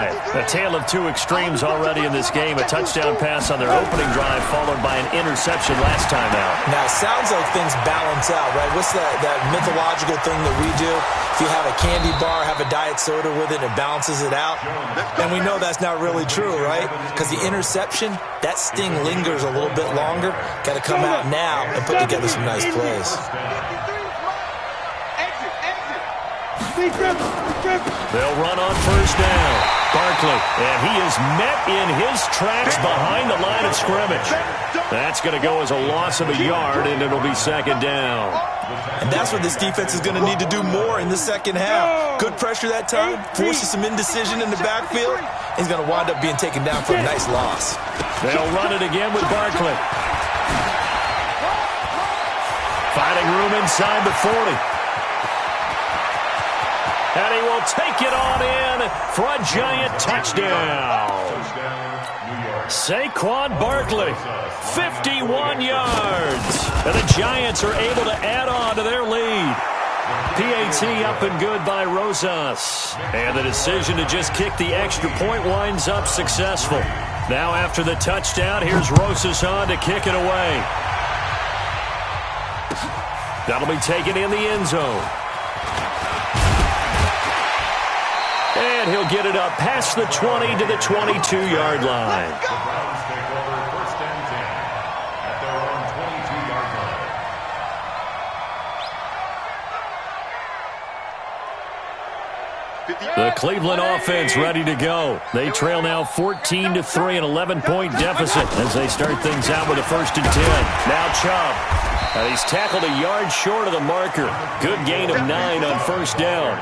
A tale of two extremes already in this game. A touchdown pass on their opening drive followed by an interception last time out. Now, it sounds like things balance out, right? What's that mythological thing that we do? If you have a candy bar, have a diet soda with it, it balances it out. And we know that's not really true, right? Because the interception, that sting lingers a little bit longer. Got to come out now and put together some nice plays. They'll run on first down. Barkley, and he is met in his tracks behind the line of scrimmage. That's going to go as a loss of a yard, and it'll be second down. And that's what this defense is going to need to do more in the second half. Good pressure that time, forces some indecision in the backfield. He's going to wind up being taken down for a nice loss. They'll run it again with Barkley. Finding room inside the 40. And he will take it on in for a giant touchdown. Saquon Barkley, 51 yards. And the Giants are able to add on to their lead. PAT up and good by Rosas. And the decision to just kick the extra point winds up successful. Now after the touchdown, here's Rosas on to kick it away. That'll be taken in the end zone. And he'll get it up past the 20 to the 22-yard line. The Cleveland offense ready to go. They trail now 14-3, an 11-point deficit as they start things out with a 1st and 10. Now Chubb. And he's tackled a yard short of the marker. Good gain of 9 on first down.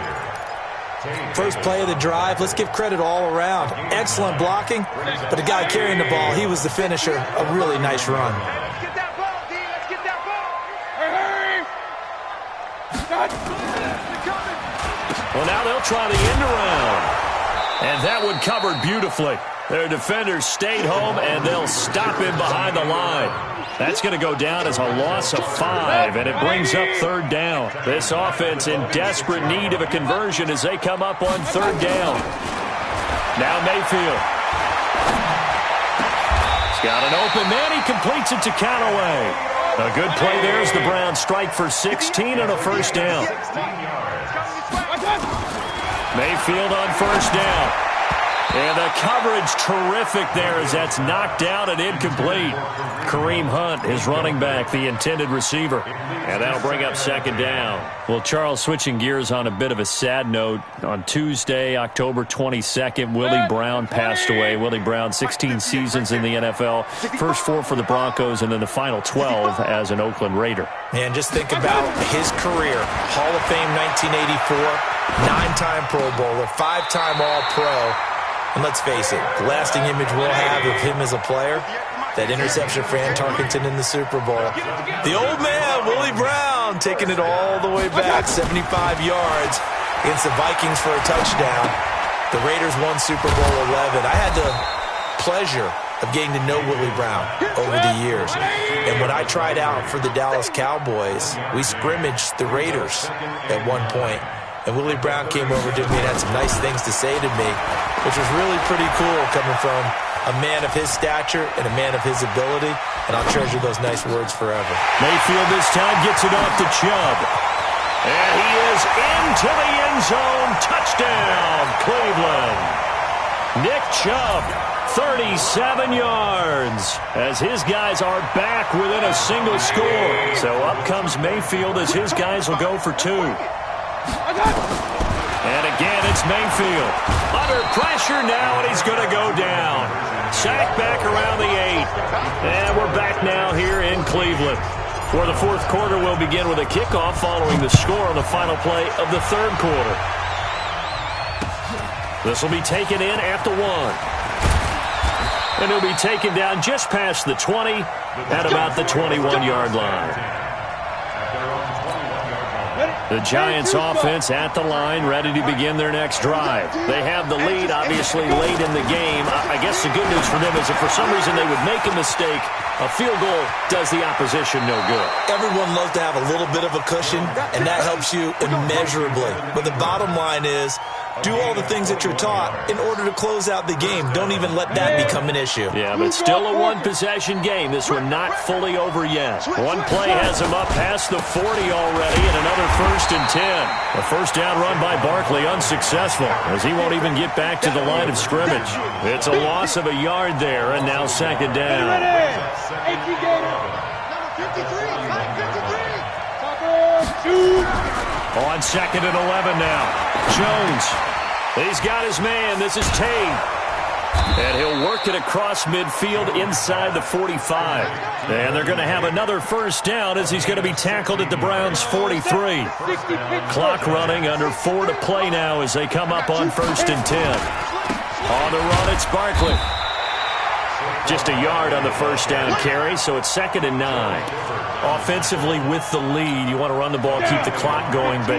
First play of the drive, let's give credit all around. Excellent blocking, but the guy carrying the ball, he was the finisher. A really nice run. Let's get that ball, D. Let's get that ball. Well, now they'll try the end around. And that one covered beautifully. Their defenders stayed home, and they'll stop him behind the line. That's going to go down as a loss of 5, and it brings up 3rd down. This offense in desperate need of a conversion as they come up on 3rd down. Now Mayfield. He's got an open man. He completes it to Callaway. A good play there as the Browns strike for 16 and a 1st down. Mayfield on 1st down. And the coverage terrific there as that's knocked down and incomplete. Kareem Hunt, his running back, the intended receiver. And that'll bring up 2nd down. Well, Charles, switching gears on a bit of a sad note. On Tuesday, October 22nd, Willie Brown passed away. Willie Brown, 16 seasons in the NFL. First 4 for the Broncos and then the final 12 as an Oakland Raider. Man, just think about his career. Hall of Fame 1984, 9-time Pro Bowler, 5-time All-Pro. And let's face it, the lasting image we'll have of him as a player, that interception for Ann Tarkenton in the Super Bowl. The old man, Willie Brown, taking it all the way back, 75 yards against the Vikings for a touchdown. The Raiders won Super Bowl 11. I had the pleasure of getting to know Willie Brown over the years. And when I tried out for the Dallas Cowboys, we scrimmaged the Raiders at one point. And Willie Brown came over to me and had some nice things to say to me, which was really pretty cool coming from a man of his stature and a man of his ability. And I'll treasure those nice words forever. Mayfield this time gets it off to Chubb. And he is into the end zone. Touchdown, Cleveland. Nick Chubb, 37 yards, as his guys are back within a single score. So up comes Mayfield as his guys will go for 2. And again, it's Mayfield. Under pressure now, and he's going to go down. Sacked back around the 8. And we're back now here in Cleveland. For the 4th quarter, we'll begin with a kickoff following the score on the final play of the 3rd quarter. This will be taken in at the 1. And he'll be taken down just past the 20 at about the 21-yard line. The Giants offense at the line, ready to begin their next drive. They have the lead, obviously, late in the game. I guess the good news for them is if for some reason they would make a mistake, a field goal does the opposition no good. Everyone loves to have a little bit of a cushion, and that helps you immeasurably. But the bottom line is, Do all the things that you're taught in order to close out the game. Don't even let that become an issue. Yeah, but still a one-possession game. This one not fully over yet. One play has him up past the 40 already, and another 1st and 10. A first down run by Barkley unsuccessful, as he won't even get back to the line of scrimmage. It's a loss of a yard there, and now 2nd down. On 2nd and 11 now. Jones. He's got his man. This is Tate. And he'll work it across midfield inside the 45. And they're going to have another first down as he's going to be tackled at the Browns' 43. Clock running, under 4 to play now as they come up on 1st and 10. On the run, it's Barkley. Just a yard on the first down carry, so it's 2nd and 9. Offensively with the lead, you want to run the ball, keep the clock going, but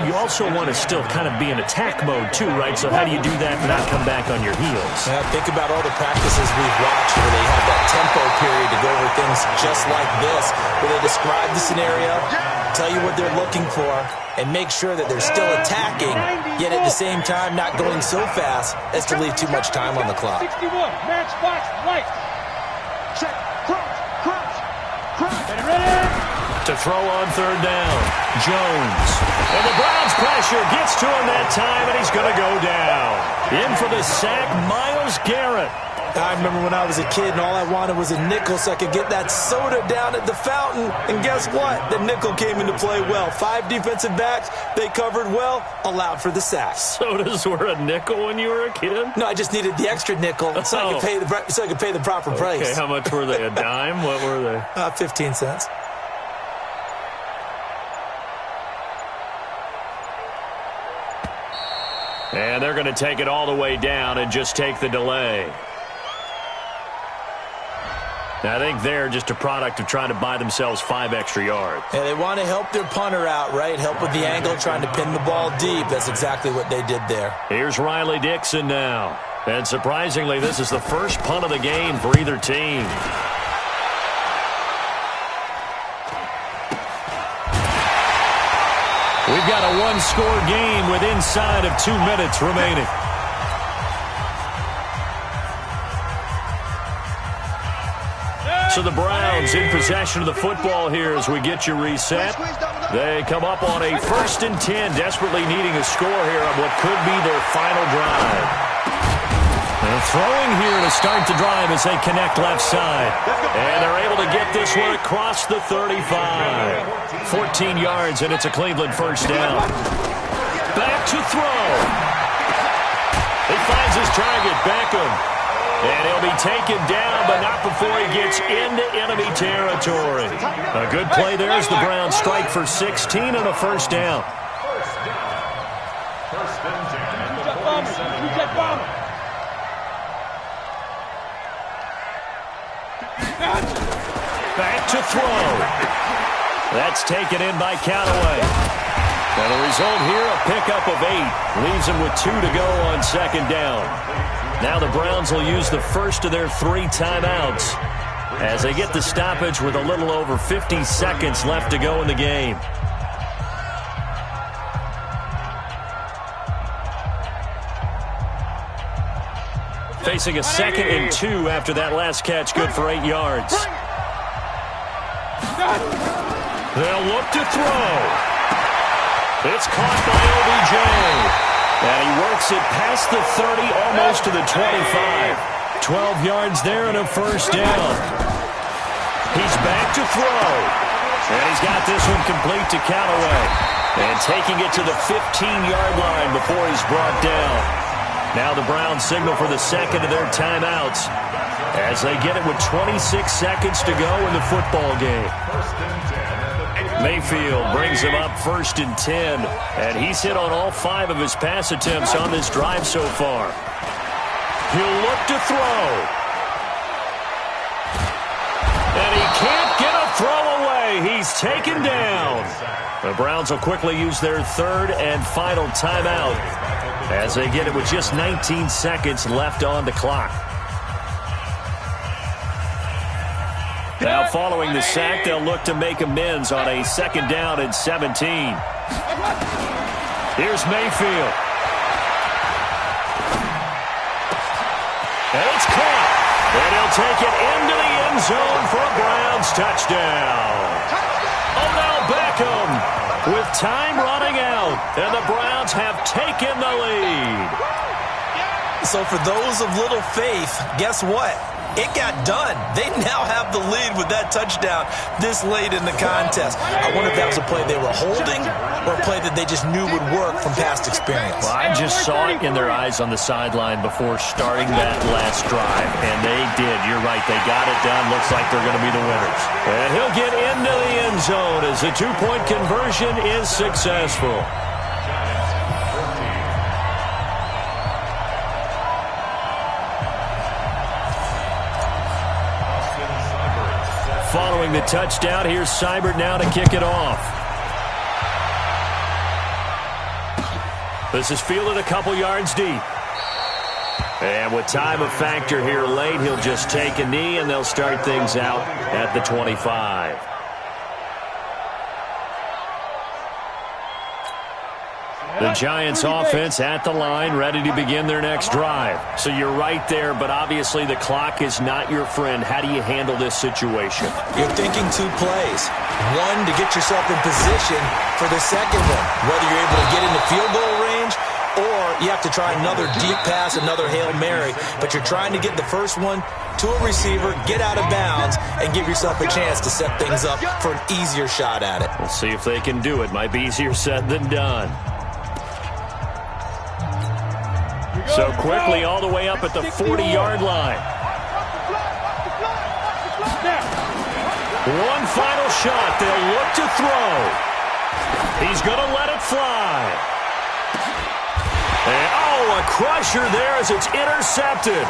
you also want to still kind of be in attack mode too, right? So how do you do that and not come back on your heels? Yeah, think about all the practices we've watched where they have that tempo period to go over things just like this, where they describe the scenario, tell you what they're looking for, and make sure that they're still attacking, yet at the same time not going so fast as to leave too much time on the clock. 61, match box, right. Check, crunch. To throw on 3rd down, Jones. And the Browns pressure gets to him that time, and he's going to go down. In for the sack, Myles Garrett. I remember when I was a kid and all I wanted was a nickel so I could get that soda down at the fountain. And guess what? The nickel came into play well. 5 defensive backs, they covered well, allowed for the sack. Sodas were a nickel when you were a kid? No, I just needed the extra nickel so I could pay the proper price. Okay, how much were they? A dime? What were they? 15 cents. And they're going to take it all the way down and just take the delay. I think they're just a product of trying to buy themselves 5 extra yards. Yeah, they want to help their punter out, right? Help with the angle, trying to pin the ball deep. That's exactly what they did there. Here's Riley Dixon now. And surprisingly, this is the first punt of the game for either team. We've got a one-score game with inside of 2 minutes remaining. So the Browns in possession of the football here as we get you reset. They come up on a 1st and 10, desperately needing a score here on what could be their final drive. And throwing here to start the drive as they connect left side. And they're able to get this one across the 35. 14 yards, and it's a Cleveland first down. Back to throw. He finds his target, Beckham. And he'll be taken down, but not before he gets into enemy territory. A good play there as the Browns strike for 16 and a first down. Back to throw. That's taken in by Callaway. And the result here, a pickup of 8. Leaves him with 2 to go on 2nd down. Now the Browns will use the first of their 3 timeouts as they get the stoppage with a little over 50 seconds left to go in the game. Facing a 2nd and 2 after that last catch, good for 8 yards. They'll look to throw. It's caught by OBJ. And he works it past the 30, almost to the 25. 12 yards there and a first down. He's back to throw. And he's got this one complete to Callaway. And taking it to the 15-yard line before he's brought down. Now the Browns signal for the 2nd of their timeouts as they get it with 26 seconds to go in the football game. Mayfield brings him up 1st and 10, and he's hit on all 5 of his pass attempts on this drive so far. He'll look to throw. And he can't get a throw away. He's taken down. The Browns will quickly use their 3rd and final timeout as they get it with just 19 seconds left on the clock. Now following the sack, they'll look to make amends on a 2nd down and 17. Here's Mayfield. And it's caught. And he'll take it into the end zone for a Browns touchdown. Odell Beckham with time running out. And the Browns have taken the lead. So for those of little faith, guess what? It got done. They now have the lead with that touchdown this late in the contest. I wonder if that was a play they were holding or a play that they just knew would work from past experience. Well, I just saw it in their eyes on the sideline before starting that last drive, and they did. You're right. They got it done. Looks like they're going to be the winners. And he'll get into the end zone as the two-point conversion is successful. Following the touchdown, here's Seibert now to kick it off. This is fielded a couple yards deep. And with time of factor here late, he'll just take a knee, and they'll start things out at the 25. The Giants offense at the line, ready to begin their next drive. So you're right there, but obviously the clock is not your friend. How do you handle this situation? You're thinking two plays. One, to get yourself in position for the second one, whether you're able to get into field goal range or you have to try another deep pass, another Hail Mary. But you're trying to get the first one to a receiver, get out of bounds, and give yourself a chance to set things up for an easier shot at it. We'll see if they can do it. Might be easier said than done. So quickly all the way up at the 40-yard line. One final shot. They'll look to throw. He's going to let it fly. And, a crusher there as it's intercepted.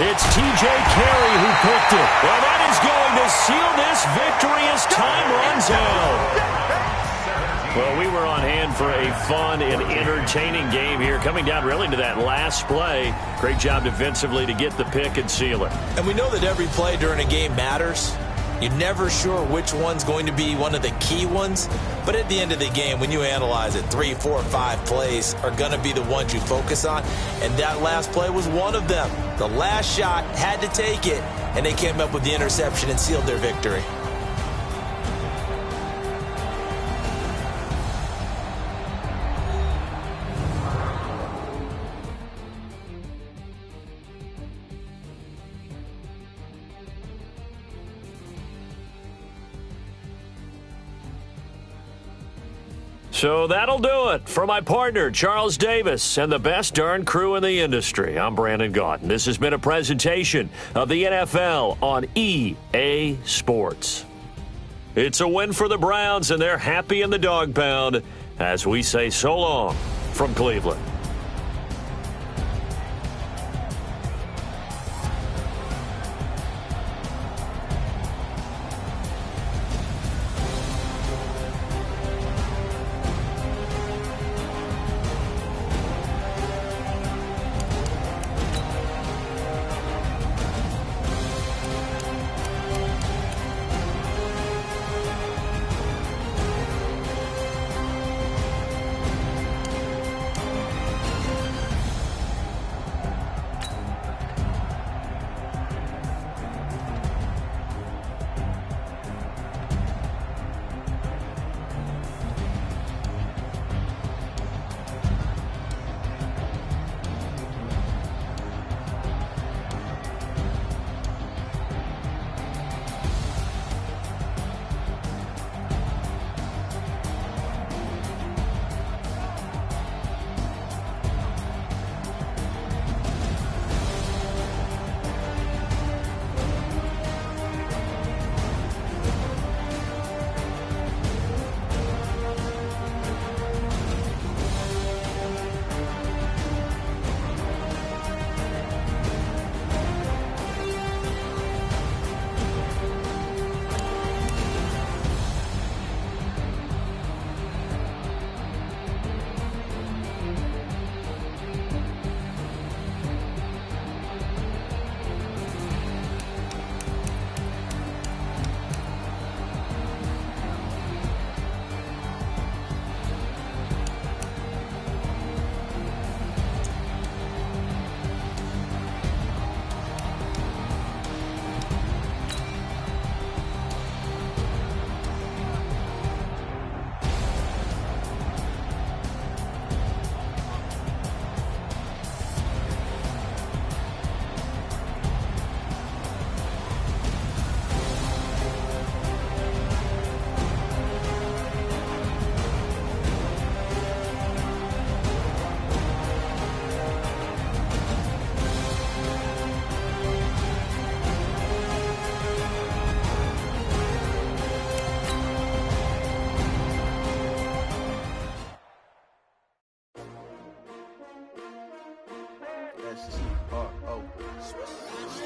It's T.J. Carey who picked it. Well, that is going to seal this victory as time runs out. Well, we were on hand for a fun and entertaining game here, coming down really to that last play. Great job defensively to get the pick and seal it. And we know that every play during a game matters. You're never sure which one's going to be one of the key ones. But at the end of the game, when you analyze it, 3, 4, 5 plays are going to be the ones you focus on. And that last play was one of them. The last shot had to take it, and they came up with the interception and sealed their victory. So that'll do it for my partner, Charles Davis, and the best darn crew in the industry. I'm Brandon Gaudin. This has been a presentation of the NFL on EA Sports. It's a win for the Browns, and they're happy in the dog pound as we say so long from Cleveland.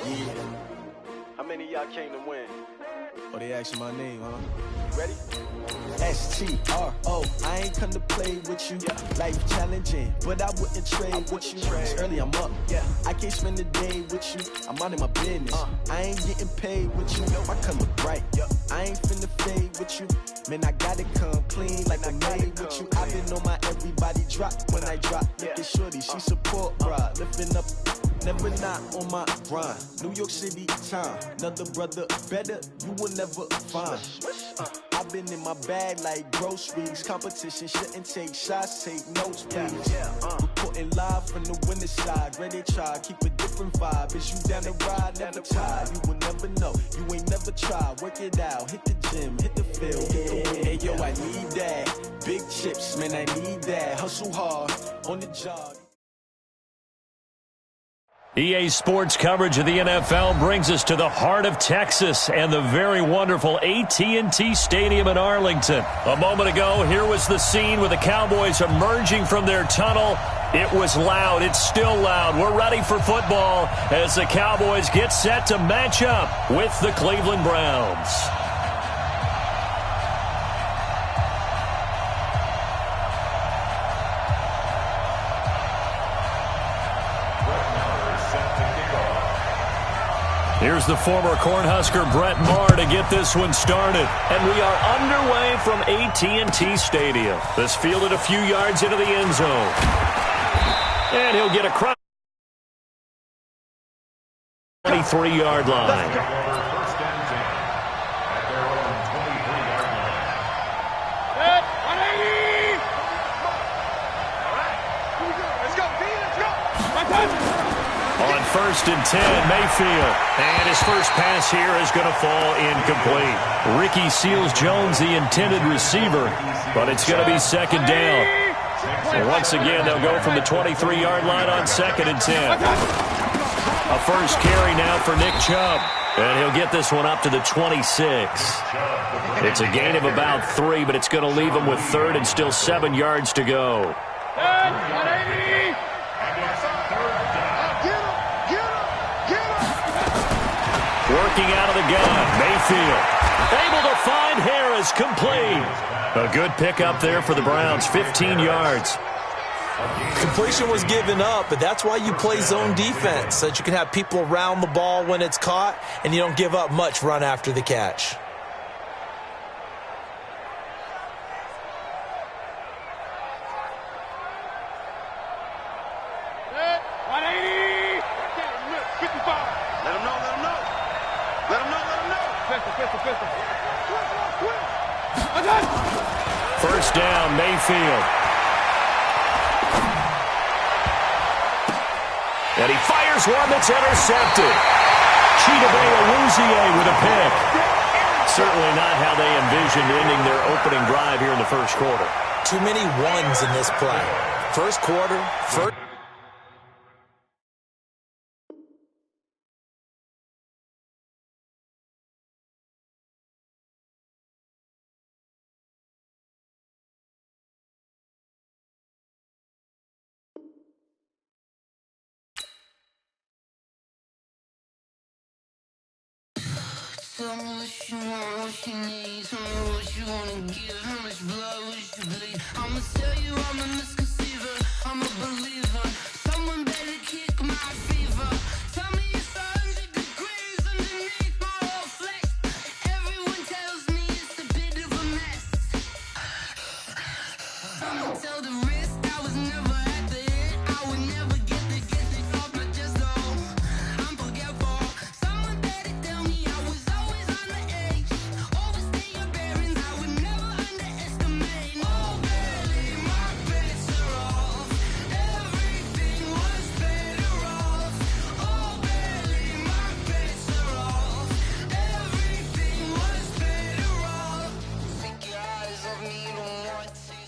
Yeah. How many of y'all came to win? Oh, they asking my name, huh? You ready? STRO, I ain't come to play with you. Life challenging, but I wouldn't trade with you. It's early, I'm up. I can't spend the day with you. I'm out in my business. I ain't getting paid with you. My color bright. I ain't finna fade with you. Man, I gotta come clean like I made with you. I've been on my everybody drop when I drop. Look at shorty, she support, bruh. Lifting up, never not on my grind. New York City time, another brother better, you will never find. I've been in my bag like groceries. Competition shouldn't take shots, take notes, please. Reporting live from the winning side. Ready to try, keep a different vibe. Is you down the ride, never tired. You will never know, you ain't never tried. Work it out, hit the gym, hit the field, hit the win. Hey yo, I need that. Big chips, man, I need that. Hustle hard, on the job. EA Sports coverage of the NFL brings us to the heart of Texas and the very wonderful AT&T Stadium in Arlington. A moment ago, here was the scene with the Cowboys emerging from their tunnel. It was loud. It's still loud. We're ready for football as the Cowboys get set to match up with the Cleveland Browns. Here's the former Cornhusker Brett Maher to get this one started. And we are underway from AT&T Stadium. This fielded a few yards into the end zone. And he'll get across the 23-yard line. On 1st and 10, Mayfield. And his first pass here is going to fall incomplete. Ricky Seals-Jones, the intended receiver, but it's going to be second down. And once again, they'll go from the 23-yard line on 2nd and 10. A first carry now for Nick Chubb. And he'll get this one up to the 26. It's a gain of about 3, but it's going to leave him with 3rd and still 7 yards to go. Working out of the gun, Mayfield. Able to find Harris, complete. A good pickup there for the Browns, 15 yards. Completion was given up, but that's why you play zone defense, so that you can have people around the ball when it's caught, and you don't give up much run after the catch. First down, Mayfield. And he fires one that's intercepted. Chidobe with a pick. Certainly not how they envisioned ending their opening drive here in the first quarter. Too many ones in this play. First quarter, first. Tell me what you want, what you need. Tell me what you wanna give. How much blood would you bleed? I'ma tell you I'm a misconceiver. I'm a believer. Someone better kick my fever. Tell me it's 100 degrees underneath my whole flesh. Everyone tells me it's a bit of a mess. I'ma tell the risk I was never at the end. I would never get this off my chest though. I'm forgetful. Someone better tell me I was always on the edge. Overstay your bearings, I would never underestimate. Oh, barely, my bets are off. Everything was better off. Oh, barely, my bets are off. Everything was better off. Take your eyes off me, don't want to see.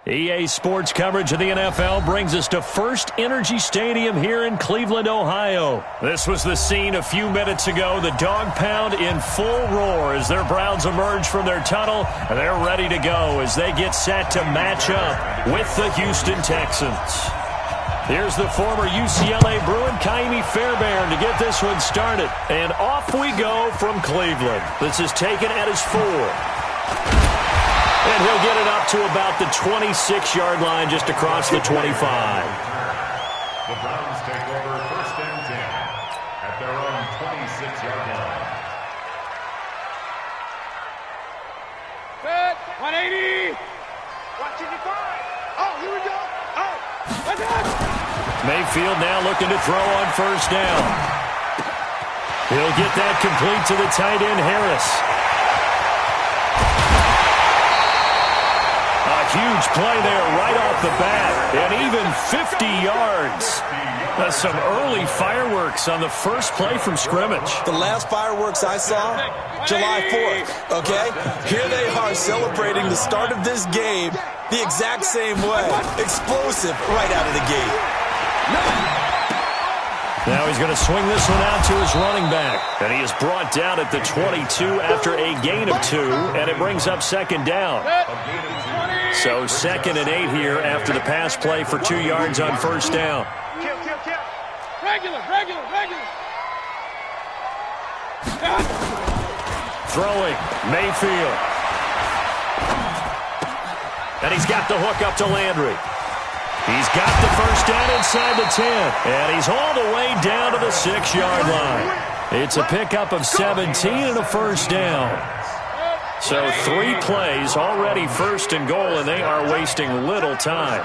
EA Sports coverage of the NFL brings us to First Energy Stadium here in Cleveland, Ohio. This was the scene a few minutes ago. The dog pound in full roar as their Browns emerge from their tunnel. And they're ready to go as they get set to match up with the Houston Texans. Here's the former UCLA Bruin, Kaimi Fairbairn, to get this one started. And off we go from Cleveland. This is taken at his 4. And he'll get it up to about the 26-yard line, just across the 25. The Browns take over 1st and 10 at their own 26-yard line. Good. 180. Watching the five. Oh, here we go. Oh, that's it. Mayfield now looking to throw on 1st down. He'll get that complete to the tight end, Harris. A huge play there right off the bat, and even 50 yards. That's some early fireworks on the first play from scrimmage. The last fireworks I saw, July 4th, okay? Here they are celebrating the start of this game the exact same way. Explosive right out of the gate. Now he's going to swing this one out to his running back. And he is brought down at the 22 after a gain of 2, and it brings up 2nd down. So 2nd and 8 here after the pass play for 2 yards on 1st down. Regular. Throwing, Mayfield. And he's got the hook up to Landry. He's got the 1st down inside the 10. And he's all the way down to the 6-yard line. It's a pickup of 17 and a 1st down. So 3 plays, already 1st and goal, and they are wasting little time.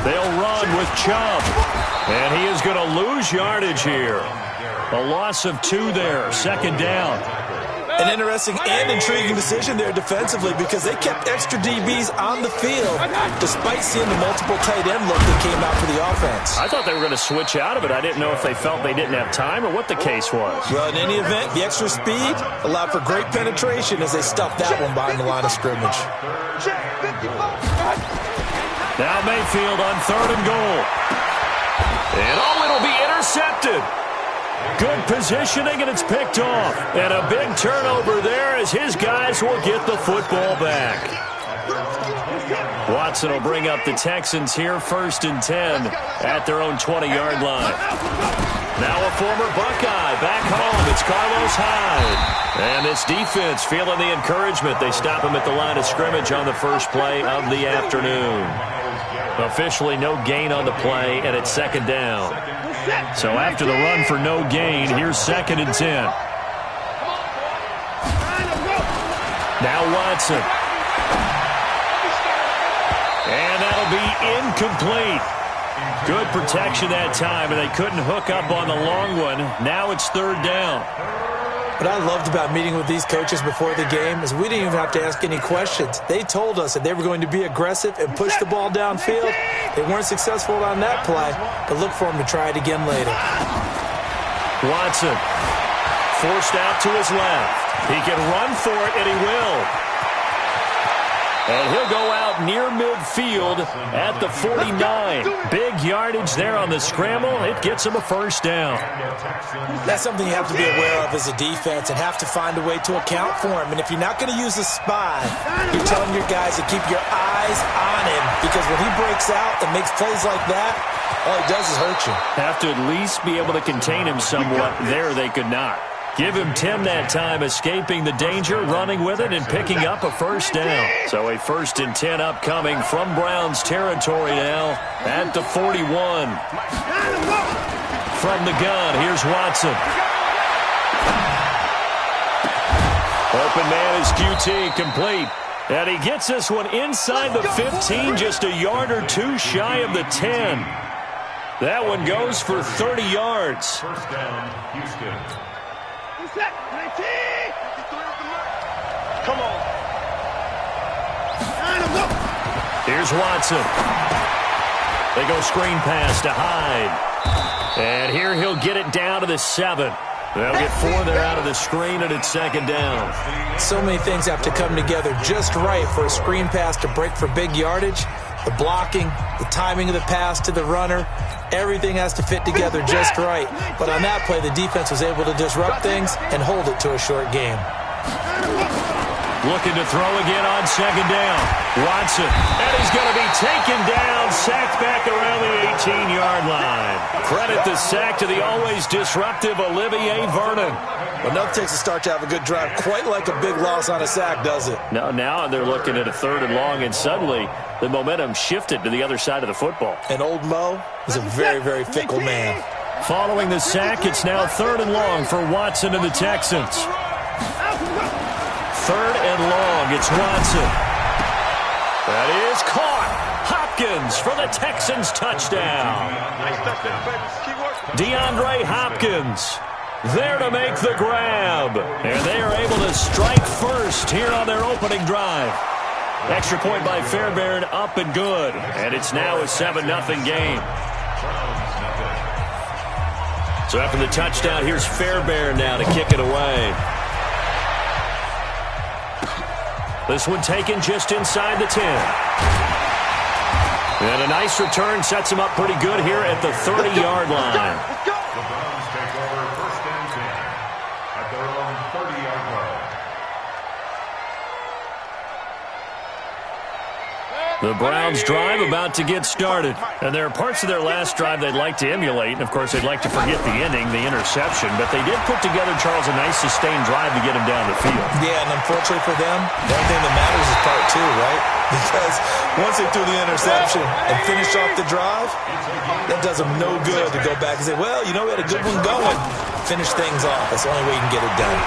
They'll run with Chubb. And he is going to lose yardage here. A loss of 2 there, 2nd down. An interesting and intriguing decision there defensively because they kept extra DBs on the field despite seeing the multiple tight end look that came out for the offense. I thought they were going to switch out of it. I didn't know if they felt they didn't have time or what the case was. Well, in any event, the extra speed allowed for great penetration as they stuffed that one behind the line of scrimmage. Now Mayfield on 3rd and goal. And it'll be intercepted. Good positioning, and it's picked off. And a big turnover there as his guys will get the football back. Watson will bring up the Texans here, 1st and 10 at their own 20-yard line. Now a former Buckeye back home. It's Carlos Hyde. And this defense feeling the encouragement. They stop him at the line of scrimmage on the first play of the afternoon. Officially no gain on the play, and it's 2nd down. So after the run for no gain, here's 2nd and 10. Now Watson. And that'll be incomplete. Good protection that time, and they couldn't hook up on the long one. Now it's 3rd down. What I loved about meeting with these coaches before the game is we didn't even have to ask any questions. They told us that they were going to be aggressive and push the ball downfield. They weren't successful on that play, but look for them to try it again later. Watson forced out to his left. He can run for it, and he will. And he'll go out near midfield at the 49. Big yardage there on the scramble. It gets him a 1st down. That's something you have to be aware of as a defense and have to find a way to account for him. And if you're not going to use a spy, you're telling your guys to keep your eyes on him, because when he breaks out and makes plays like that, all he does is hurt you. Have to at least be able to contain him somewhat. There they could not. Give him 10 that time, escaping the danger, running with it, and picking up a 1st down. So a 1st and 10 upcoming from Browns territory now at the 41. From the gun, here's Watson. Open man is QT, complete. And he gets this one inside the 15, just a yard or 2 shy of the 10. That one goes for 30 yards. 1st down, Houston. Come on. Here's Watson. They go screen pass to Hyde. And here he'll get it down to the 7. They'll get 4 there out of the screen, and it's 2nd down. So many things have to come together just right for a screen pass to break for big yardage. The blocking, the timing of the pass to the runner, everything has to fit together just right. But on that play, the defense was able to disrupt things and hold it to a short game. Looking to throw again on second down. Watson. And he's going to be taken down, sacked back around the 18-yard line. Credit the sack to the always disruptive Olivier Vernon. Enough takes to start to have a good drive. Quite like a big loss on a sack, does it? Now they're looking at a 3rd and long, and suddenly the momentum shifted to the other side of the football. And old Mo is a very, very fickle man. Following the sack, it's now 3rd and long for Watson and the Texans. 3rd and long, it's Watson. That is caught. Hopkins for the Texans touchdown. DeAndre Hopkins there to make the grab. And they are able to strike first here on their opening drive. Extra point by Fairbairn, up and good. And it's now a 7-0 game. So after the touchdown, here's Fairbairn now to kick it away. This one taken just inside the 10. And a nice return sets him up pretty good here at the 30-yard line. The Browns take over 1st and 10 at their own 30-yard line. The Browns drive about to get started. And there are parts of their last drive they'd like to emulate. And, of course, they'd like to forget the ending, the interception. But they did put together, Charles, a nice sustained drive to get him down the field. Yeah, and unfortunately for them, the only thing that matters is part 2, right? Because once they threw the interception and finished off the drive, that does them no good to go back and say, well, you know, we had a good one going. Finish things off. That's the only way you can get it done.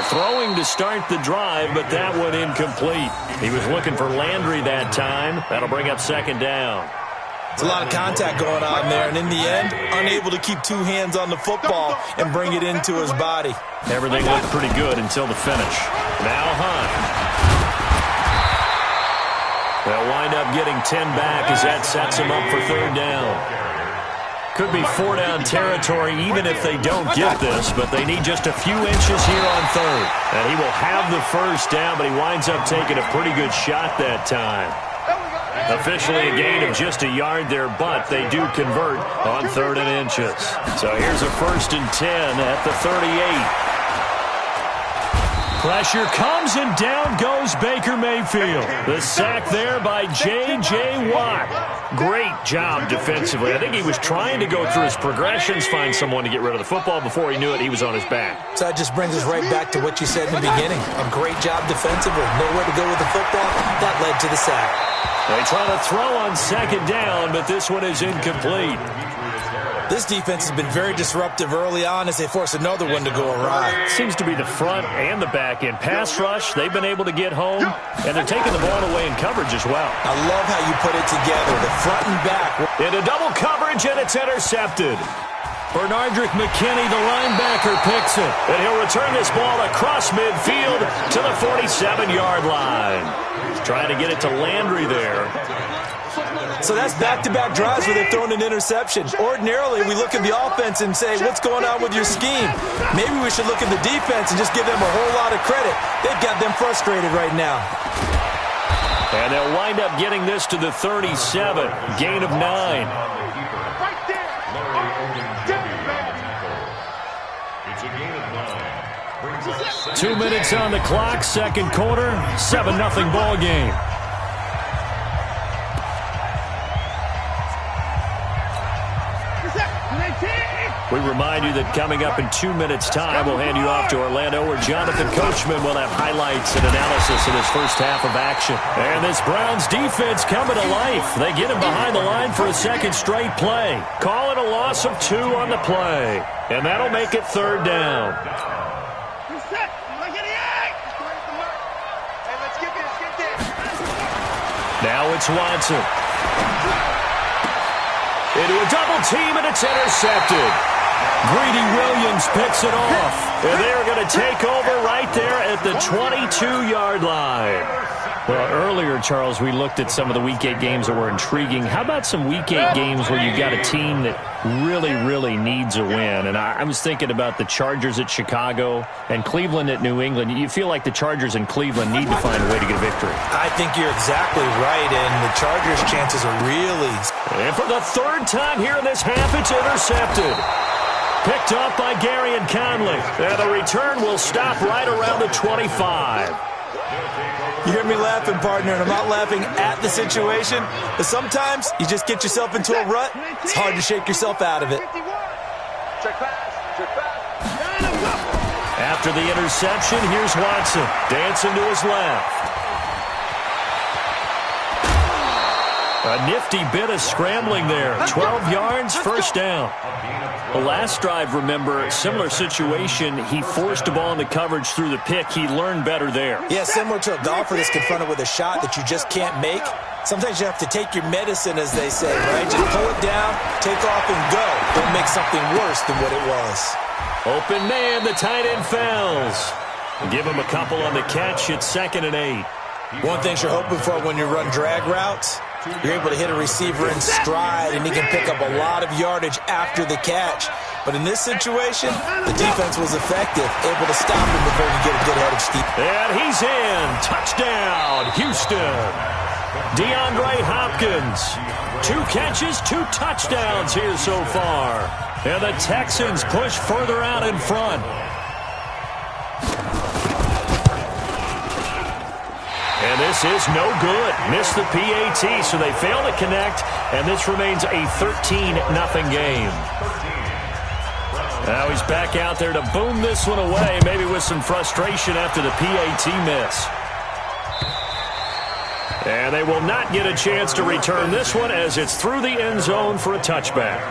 Throwing to start the drive, but that one incomplete. He was looking for Landry that time. That'll bring up 2nd down. It's a lot of contact going on there, and in the end, unable to keep 2 hands on the football and bring it into his body. Everything looked pretty good until the finish. Now Hunt. They'll wind up getting 10 back as that sets him up for 3rd down. Could be 4-down territory even if they don't get this, but they need just a few inches here on 3rd. And he will have the 1st down, but he winds up taking a pretty good shot that time. Officially a gain of just a yard there, but they do convert on 3rd and inches. So here's a 1st and 10 at the 38. Pressure comes, and down goes Baker Mayfield. The sack there by J.J. Watt. Great job defensively. I think he was trying to go through his progressions, find someone to get rid of the football. Before he knew it, he was on his back. So that just brings us right back to what you said in the beginning. A great job defensively. Nowhere to go with the football. That led to the sack. They try to throw on 2nd down, but this one is incomplete. This defense has been very disruptive early on as they force another one to go awry. Seems to be the front and the back end. Pass rush, they've been able to get home, and they're taking the ball away in coverage as well. I love how you put it together, the front and back. Into double coverage, and it's intercepted. Bernardrick McKinney, the linebacker, picks it. And he'll return this ball across midfield to the 47-yard line. Trying to get it to Landry there. So that's back-to-back drives where they've thrown an interception. Ordinarily, we look at the offense and say, what's going on with your scheme? Maybe we should look at the defense and just give them a whole lot of credit. They've got them frustrated right now. And they'll wind up getting this to the 37. Gain of 9. Right there. It's a gain of 9. 2 minutes on the clock, 2nd quarter, 7-0 ball game. We remind you that coming up in 2 minutes' time, we'll hand you off to Orlando, where Jonathan Coachman will have highlights and analysis of his first half of action. And this Browns defense coming to life. They get him behind the line for a 2nd straight play. Call it a loss of 2 on the play. And that'll make it 3rd down. Now it's Watson. Into a double team, and it's intercepted. Greedy Williams picks it off. And they're going to take over right there at the 22-yard line. Well, earlier, Charles, we looked at some of the Week 8 games that were intriguing. How about some Week 8 games where you've got a team that really, really needs a win? And I was thinking about the Chargers at Chicago and Cleveland at New England. You feel like the Chargers and Cleveland need to find a way to get a victory. I think you're exactly right, and the Chargers' chances are really... And for the 3rd time here in this half, it's intercepted. picked off by Gary and Conley. And the return will stop right around the 25. You hear me laughing, partner, and I'm not laughing at the situation, but sometimes you just get yourself into a rut. It's hard to shake yourself out of it. Check pass. Check pass. After the interception, here's Watson dancing to his left. A nifty bit of scrambling there. 12 yards, first down. The last drive, remember, similar situation. He forced the ball into coverage through the pick. He learned better there. Yeah, similar to a golfer that's confronted with a shot that you just can't make. Sometimes you have to take your medicine, as they say, right? Just pull it down, take off, and go. Don't make something worse than what it was. Open man, the tight end fails. Give him a couple on the catch. It's 2nd and 8. One thing you're hoping for when you run drag routes, you're able to hit a receiver in stride, and he can pick up a lot of yardage after the catch. But in this situation, the defense was effective, able to stop him before he could get a good head of steam. And he's in. Touchdown, Houston. DeAndre Hopkins. 2 catches, 2 touchdowns here so far. And the Texans push further out in front. And this is no good. Missed the PAT, so they fail to connect, and this remains a 13-0 game. Now he's back out there to boom this one away, maybe with some frustration after the PAT miss. And they will not get a chance to return this one as it's through the end zone for a touchback.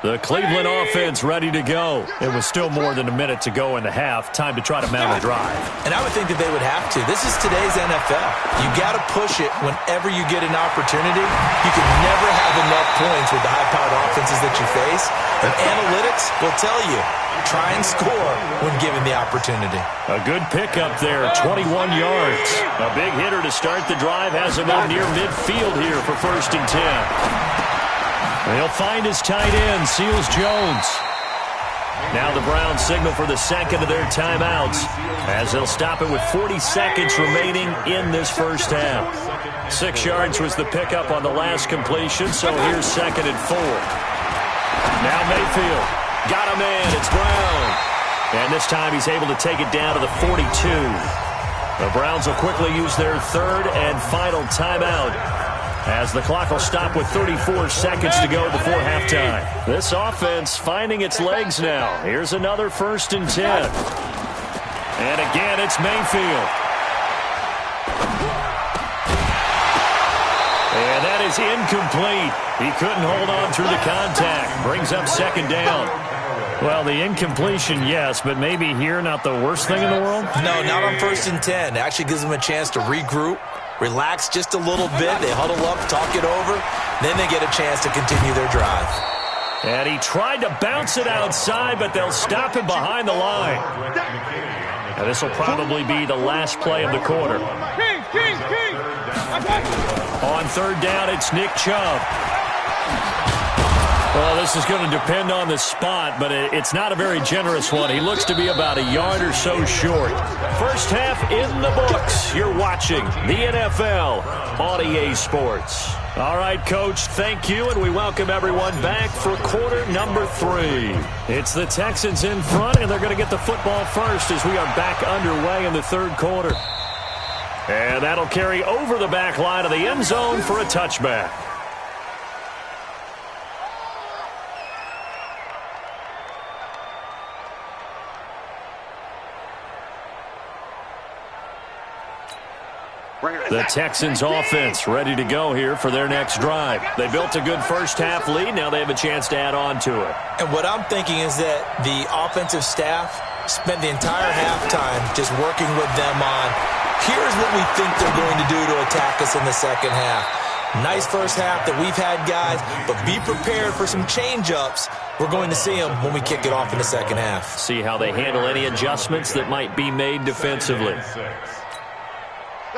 The Cleveland offense ready to go. It was still more than a minute to go in the half. Time to try to mount a drive. And I would think that they would have to. This is today's NFL. You got to push it whenever you get an opportunity. You can never have enough points with the high-powered offenses that you face. And analytics will tell you, try and score when given the opportunity. A good pickup there, 21 yards. A big hitter to start the drive has him up near midfield here for 1st and 10. They'll find his tight end, Seals Jones. Now the Browns signal for the 2nd of their timeouts as they'll stop it with 40 seconds remaining in this first half. 6 yards was the pickup on the last completion, so here's 2nd and 4. Now Mayfield. Got a man. It's Brown. And this time he's able to take it down to the 42. The Browns will quickly use their 3rd and final timeout, as the clock will stop with 34 seconds to go before halftime. This offense finding its legs now. Here's another 1st and 10. And again, it's Mayfield. And that is incomplete. He couldn't hold on through the contact. Brings up 2nd down. Well, the incompletion, yes, but maybe here not the worst thing in the world? No, not on 1st and 10. It actually gives them a chance to regroup, relax just a little bit. They huddle up, talk it over. Then they get a chance to continue their drive. And he tried to bounce it outside, but they'll stop him behind the line. And this will probably be the last play of the quarter. On 3rd down, it's Nick Chubb. Well, this is going to depend on the spot, but it's not a very generous one. He looks to be about a yard or so short. First half in the books. You're watching the NFL on EA Sports. All right, Coach, thank you, and we welcome everyone back for quarter number 3. It's the Texans in front, and they're going to get the football first as we are back underway in the 3rd quarter. And that'll carry over the back line of the end zone for a touchback. The Texans offense ready to go here for their next drive. They built a good first half lead. Now they have a chance to add on to it. And what I'm thinking is that the offensive staff spent the entire halftime just working with them on, here's what we think they're going to do to attack us in the second half. Nice first half that we've had, guys, but be prepared for some change-ups. We're going to see them when we kick it off in the second half. See how they handle any adjustments that might be made defensively.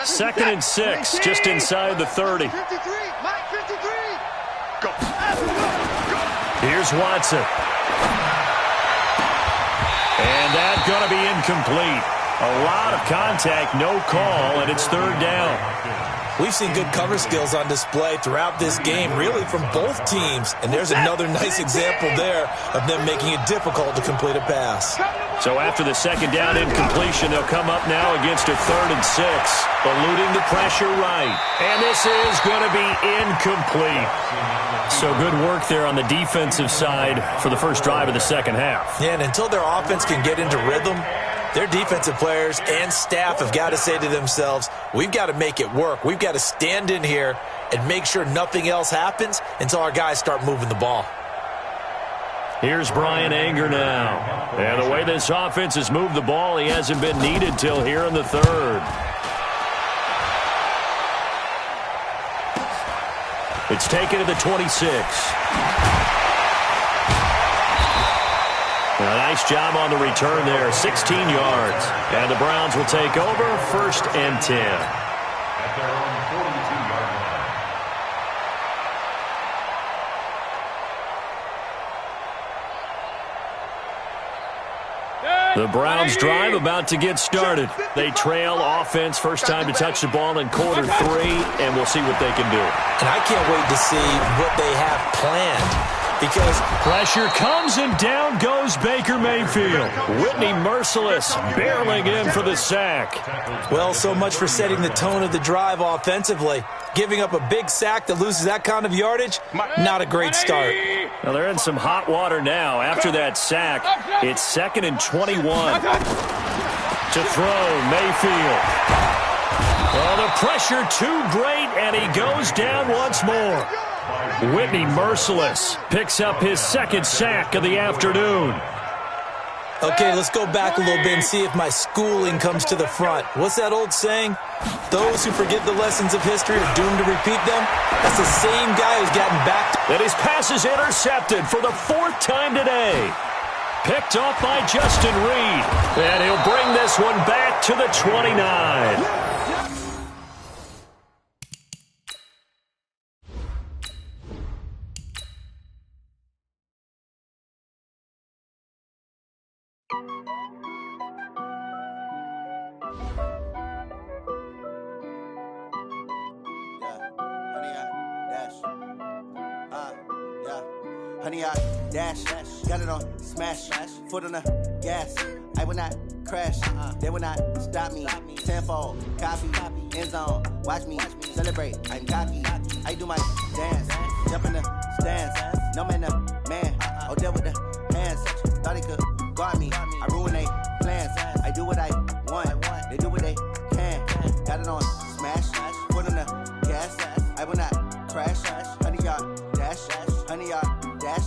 2nd and 6, just inside the 30. 53, Mike 53. Go. Here's Watson. And that's going to be incomplete. A lot of contact, no call, and it's 3rd down. We've seen good cover skills on display throughout this game, really from both teams. And there's another nice example there of them making it difficult to complete a pass. So after the 2nd down incompletion, they'll come up now against a 3rd and 6. Eluding the pressure right. And this is going to be incomplete. So good work there on the defensive side for the first drive of the second half. Yeah, and until their offense can get into rhythm, their defensive players and staff have got to say to themselves, we've got to make it work. We've got to stand in here and make sure nothing else happens until our guys start moving the ball. Here's Brian Anger now. And the way this offense has moved the ball, he hasn't been needed till here in the 3rd. It's taken to the 26. A nice job on the return there, 16 yards. And the Browns will take over, 1st and 10. At their own 42-yard line. The Browns drive about to get started. They trail offense, first time to touch the ball in quarter 3, and we'll see what they can do. And I can't wait to see what they have planned. Because pressure comes and down goes Baker Mayfield. Whitney Merciless barreling in for the sack. Well, so much for setting the tone of the drive offensively. Giving up a big sack that loses that kind of yardage, not a great start. Well, they're in some hot water now. After that sack, it's 2nd and 21. To throw, Mayfield. Well, the pressure too great, and he goes down once more. Whitney Merciless picks up his 2nd sack of the afternoon. Okay, let's go back a little bit and see if my schooling comes to the front. What's that old saying? Those who forget the lessons of history are doomed to repeat them. That's the same guy who's gotten back. And his pass is intercepted for the 4th time today. Picked off by Justin Reed. And he'll bring this one back to the 29. Honey, I dash, got it on smash, foot on the gas. I will not crash, they will not stop me. Tenfold, copy, end zone, watch me celebrate. I'm cocky, I do my dance, jump in the stands. No man, the man, oh, there with the hands. Thought he could guard me, I ruin they plans. I do what I want, they do what they can. Got it on smash, foot on the gas. I will not crash, honey, y'all dash, honey, y'all dash,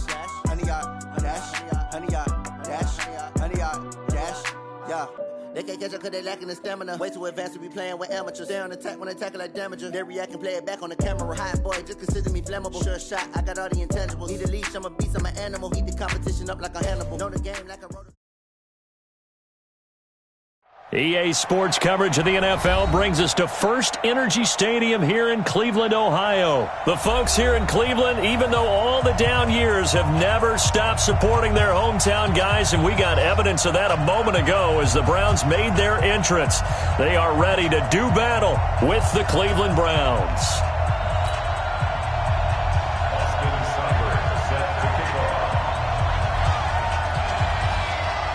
honey, y'all dash, honey, y'all dash, honey, y'all dash, yeah. They can't catch up cause they lacking the stamina. Way too advanced to be playing with amateurs. They on attack when they tackle like damager. They react and play it back on the camera. Hot boy, just consider me flammable. Sure shot, I got all the intangibles. Need a leash, I'm a beast, I'm an animal. Heat the competition up like a Hannibal. Know the game like a rotor. EA Sports coverage of the NFL brings us to First Energy Stadium here in Cleveland, Ohio. The folks here in Cleveland, even though all the down years, have never stopped supporting their hometown guys, and we got evidence of that a moment ago as the Browns made their entrance. They are ready to do battle with the Cleveland Browns.